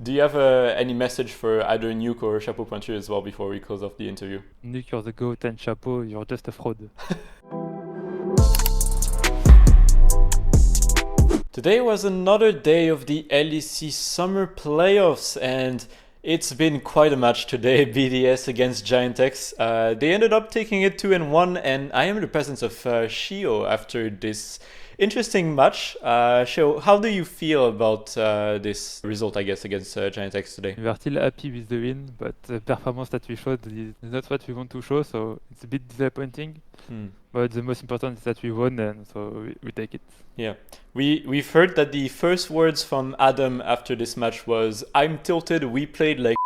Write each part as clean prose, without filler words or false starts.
Do you have any message for either Nuke or Chapeau Pointu as well before we close off the interview? Nick, you're the goat, and Chapeau, you're just a fraud. Today was another day of the LEC summer playoffs, and it's been quite a match today. BDS against GiantX. They ended up taking it 2-1, and I am in the presence of Sheo after this interesting match. Sheo, how do you feel about this result, I guess, against GiantX today? We are still happy with the win, but the performance that we showed is not what we want to show, so it's a bit disappointing. But the most important is that we won, and so we take it. Yeah, we've heard that the first words from Adam after this match was, "I'm tilted. We played like."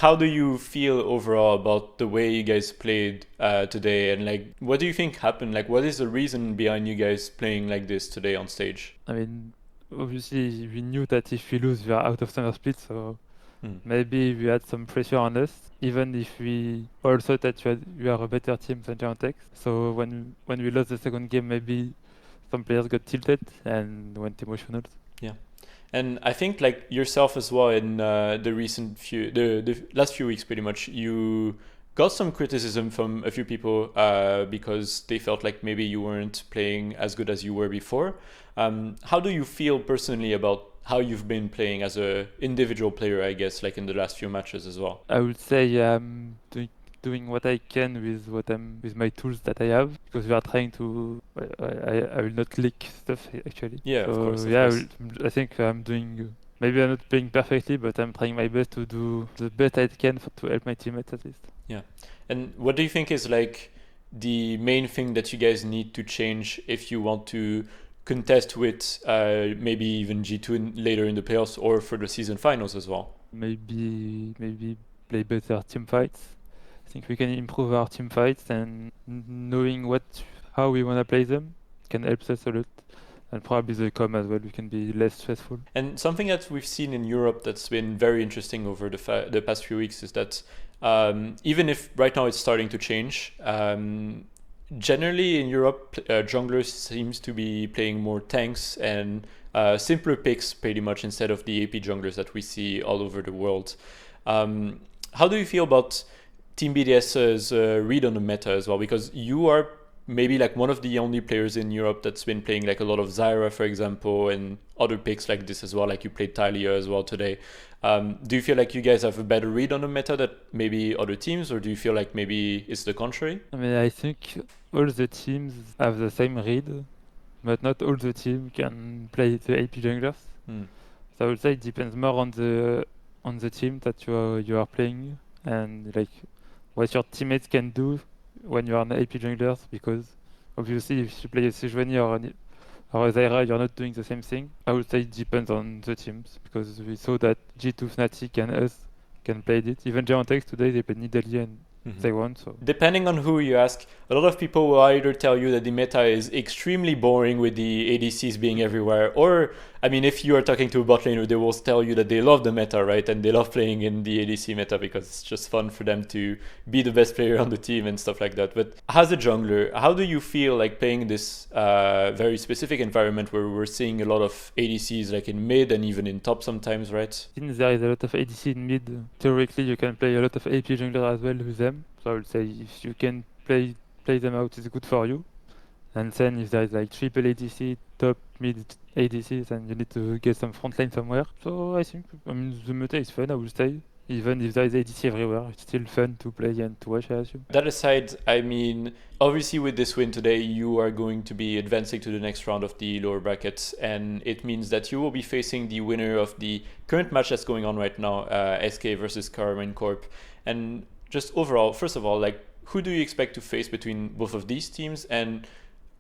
How do you feel overall about the way you guys played today, and like, what do you think happened? Like, what is the reason behind you guys playing like this today on stage? I mean, obviously we knew that if we lose, we are out of summer split, so maybe we had some pressure on us, even if we also thought that we are a better team than GiantX. So when we lost the second game, maybe some players got tilted and went emotional. Yeah. And I think like yourself as well in the last few weeks, pretty much, you got some criticism from a few people because they felt like maybe you weren't playing as good as you were before. How do you feel personally about how you've been playing as a individual player, I guess, like in the last few matches as well? I would say I'm doing what I can with my tools that I have, because we are trying to. I will not leak stuff actually. Yeah, so, of course. I think I'm doing. Maybe I'm not playing perfectly, but I'm trying my best to do the best I can to help my teammates at least. Yeah. And what do you think is like the main thing that you guys need to change if you want to contest with maybe even G2 later in the playoffs or for the season finals as well? Maybe play better team fights. I think we can improve our team fights, and knowing how we want to play them can help us a lot. And probably the com as well, we can be less stressful. And something that we've seen in Europe that's been very interesting over the past few weeks is that even if right now it's starting to change, generally in Europe, junglers seems to be playing more tanks and simpler picks pretty much instead of the AP junglers that we see all over the world. How do you feel about Team BDS's read on the meta as well? Because you are maybe like one of the only players in Europe that's been playing like a lot of Zyra, for example, and other picks like this as well. Like you played Talia as well today. Do you feel like you guys have a better read on the meta than maybe other teams, or do you feel like maybe it's the contrary? I mean, I think all the teams have the same read, but not all the team can play the AP junglers. So I would say it depends more on the team that you are playing, and like what your teammates can do when you are an AP jungler, because obviously if you play a Sejuani or a Zyra, you're not doing the same thing. I would say it depends on the teams, because we saw that G2, Fnatic and us can play it. Even GiantX today, they played Nidalee and they won. So depending on who you ask, a lot of people will either tell you that the meta is extremely boring with the ADCs being everywhere, or I mean, if you are talking to a bot laner, they will tell you that they love the meta, right? And they love playing in the ADC meta because it's just fun for them to be the best player on the team and stuff like that. But as a jungler, how do you feel like playing in this very specific environment where we're seeing a lot of ADCs like in mid and even in top sometimes, right? Since there is a lot of ADC in mid, theoretically you can play a lot of AP jungler as well with them. So I would say if you can play them out, it's good for you. And then if there is like triple ADC, top, mid ADC, then you need to get some frontline somewhere. So I think, I mean, the meta is fun, I would say. Even if there is ADC everywhere, it's still fun to play and to watch, I assume. That aside, I mean, obviously with this win today, you are going to be advancing to the next round of the lower brackets, and it means that you will be facing the winner of the current match that's going on right now, SK versus Carmine Corp. And just overall, first of all, like, who do you expect to face between both of these teams, and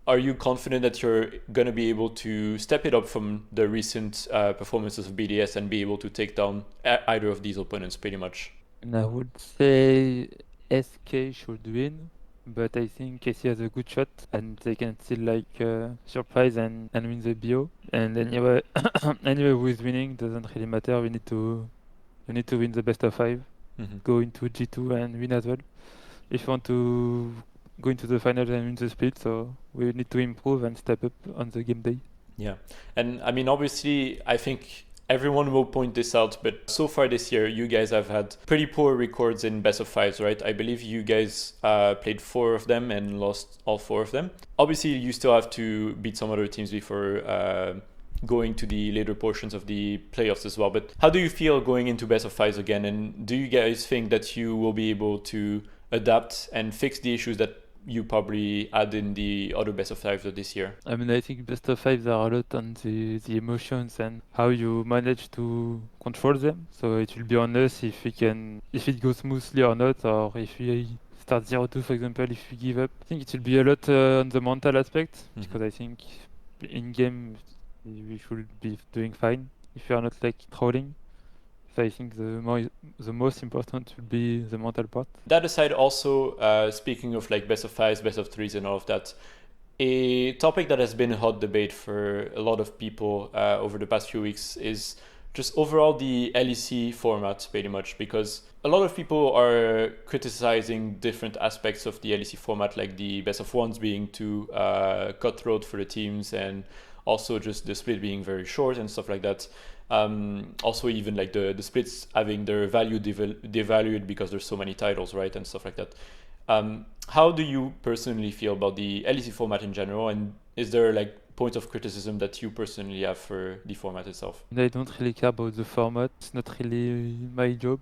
are you confident that you're going to be able to step it up from the recent performances of BDS and be able to take down either of these opponents pretty much? And I would say SK should win, but I think KC has a good shot and they can still like surprise and win the BO. And anyway, who is winning doesn't really matter. We need to win the best of 5, go into G2 and win as well. If you want to go into the finals and win the split, so we need to improve and step up on the game day. Yeah, and I mean, obviously, I think everyone will point this out, but so far this year, you guys have had pretty poor records in best of fives, right? I believe you guys played 4 of them and lost all 4 of them. Obviously, you still have to beat some other teams before going to the later portions of the playoffs as well. But how do you feel going into best of fives again? And do you guys think that you will be able to adapt and fix the issues that you probably had in the other best of fives of this year? I mean, I think best of fives are a lot on the emotions and how you manage to control them. So it will be on us if it goes smoothly or not, or if we start 0-2, for example, if we give up. I think it will be a lot on the mental aspect, because I think in game we should be doing fine if we are not like trolling. So I think the most important will be the mental part. That aside, also speaking of like best of fives, best of threes, and all of that, a topic that has been a hot debate for a lot of people over the past few weeks is just overall the LEC format, pretty much, because a lot of people are criticizing different aspects of the LEC format, like the best of ones being too cutthroat for the teams, and also just the split being very short and stuff like that. Also even like the splits having their value devalued because there's so many titles, right, and stuff like that. How do you personally feel about the LEC format in general, and is there like points of criticism that you personally have for the format itself? I don't really care about the format. It's not really my job.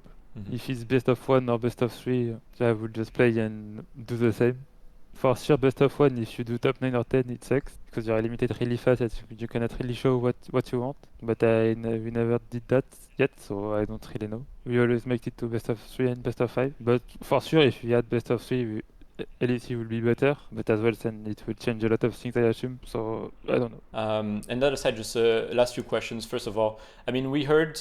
If it's best of 1 or best of 3, I would just play and do the same. For sure, best of 1, if you do top 9 or 10, it sucks because you are limited really fast and you cannot really show what you want. But we never did that yet, so I don't really know. We always make it to best of 3 and best of 5. But for sure, if we had best of 3, LEC will be better, but as well, then it will change a lot of things, I assume. So I don't know. And that aside, just last few questions. First of all, I mean, we heard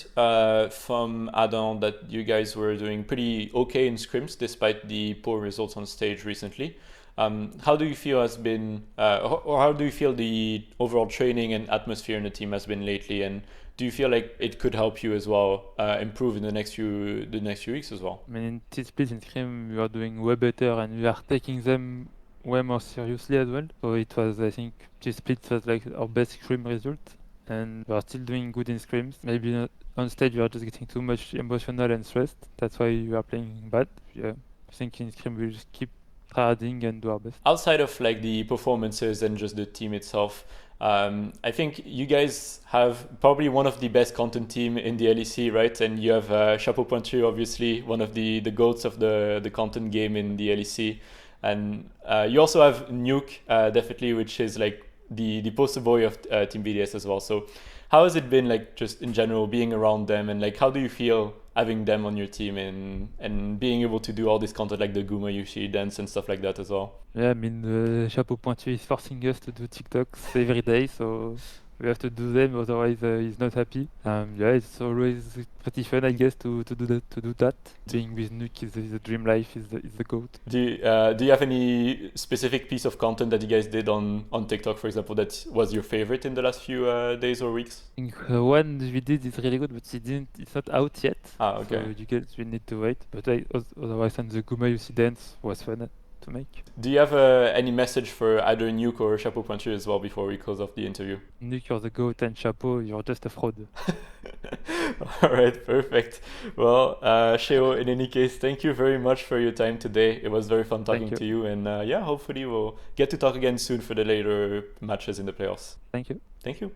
from Adam that you guys were doing pretty okay in scrims despite the poor results on stage recently. How do you feel has been, or how do you feel the overall training and atmosphere in the team has been lately? And do you feel like it could help you as well improve in the next few weeks as well? I mean, in T-Split and Scrim, we are doing way better and we are taking them way more seriously as well. So it was, I think, T-Split was like our best Scrim result. And we are still doing good in Scrims. Maybe not on stage we are just getting too much emotional and stressed. That's why we are playing bad. Yeah, I think in Scrim we'll just keep trying and do our best. Outside of like the performances and just the team itself, I think you guys have probably one of the best content team in the LEC, right? And you have Chapeau Pointu, obviously one of the goats of the content game in the LEC, and you also have Nuke, definitely, which is like the poster boy of Team BDS as well. So how has it been like just in general being around them, and like how do you feel having them on your team and being able to do all this content like the Guma Yushi dance and stuff like that as well? Yeah, I mean, Chapeau Pointu is forcing us to do TikToks every day, so we have to do them, otherwise he's not happy. Yeah, it's always pretty fun, I guess, to do that. Being with Nuke is the dream life, is the goat. Do you have any specific piece of content that you guys did on TikTok, for example, that was your favorite in the last few days or weeks? I think one we did is really good, but it's not out yet. Okay. So you guys will need to wait. But otherwise, and the Guma Yushi dance was fun to make. Do you have any message for either Nuke or Chapeau Pointu as well before we close off the interview? Nuke, you're the goat, and Chapeau, you're just a fraud. All right, perfect. Well, Sheo, in any case, thank you very much for your time today. It was very fun talking to you, and yeah, hopefully we'll get to talk again soon for the later matches in the playoffs. Thank you. Thank you.